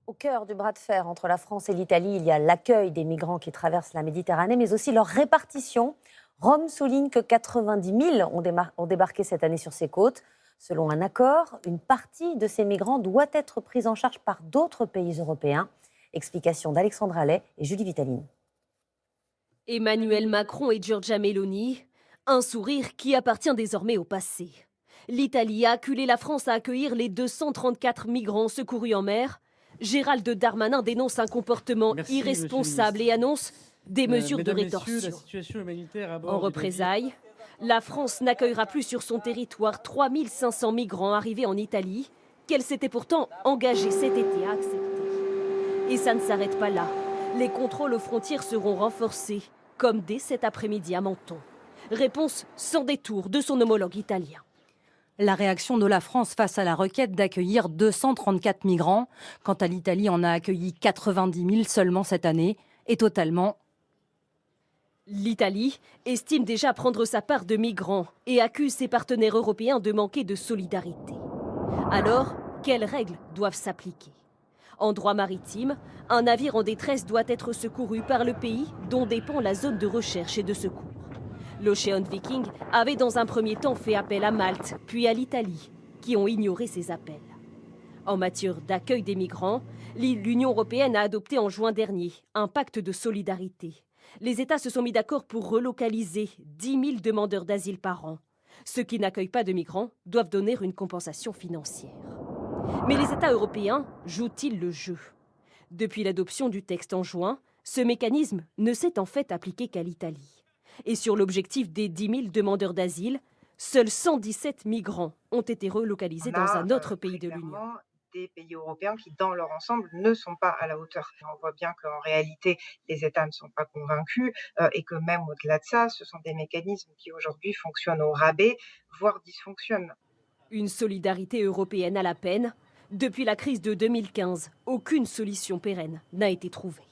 Au cœur du bras de fer entre la France et l'Italie, il y a l'accueil des migrants qui traversent la Méditerranée, mais aussi leur répartition. Rome souligne que 90 000 ont débarqué cette année sur ses côtes. Selon un accord, une partie de ces migrants doit être prise en charge par d'autres pays européens. Explication d'Alexandre Allais et Julie Vitaline. Emmanuel Macron et Giorgia Meloni, un sourire qui appartient désormais au passé. L'Italie a acculé la France à accueillir les 234 migrants secourus en mer. Gérald Darmanin dénonce un comportement irresponsable et annonce des mesures de rétorsion. En représailles, la France n'accueillera plus sur son territoire 3500 migrants arrivés en Italie, qu'elle s'était pourtant engagée cet été à accepter. Et ça ne s'arrête pas là. Les contrôles aux frontières seront renforcés, comme dès cet après-midi à Menton. Réponse sans détour de son homologue italien. La réaction de la France face à la requête d'accueillir 234 migrants, quant à l'Italie en a accueilli 90 000 seulement cette année, est totalement... L'Italie estime déjà prendre sa part de migrants et accuse ses partenaires européens de manquer de solidarité. Alors, quelles règles doivent s'appliquer ? En droit maritime, un navire en détresse doit être secouru par le pays dont dépend la zone de recherche et de secours. L'Ocean Viking avait dans un premier temps fait appel à Malte, puis à l'Italie, qui ont ignoré ces appels. En matière d'accueil des migrants, l'Union européenne a adopté en juin dernier un pacte de solidarité. Les États se sont mis d'accord pour relocaliser 10 000 demandeurs d'asile par an. Ceux qui n'accueillent pas de migrants doivent donner une compensation financière. Mais les États européens jouent-ils le jeu ? Depuis l'adoption du texte en juin, ce mécanisme ne s'est en fait appliqué qu'à l'Italie. Et sur l'objectif des 10 000 demandeurs d'asile, seuls 117 migrants ont été relocalisés dans un autre pays de l'Union. Des pays européens qui, dans leur ensemble, ne sont pas à la hauteur. On voit bien qu'en réalité, les États ne sont pas convaincus et que même au-delà de ça, ce sont des mécanismes qui aujourd'hui fonctionnent au rabais, voire dysfonctionnent. Une solidarité européenne à la peine. Depuis la crise de 2015, aucune solution pérenne n'a été trouvée.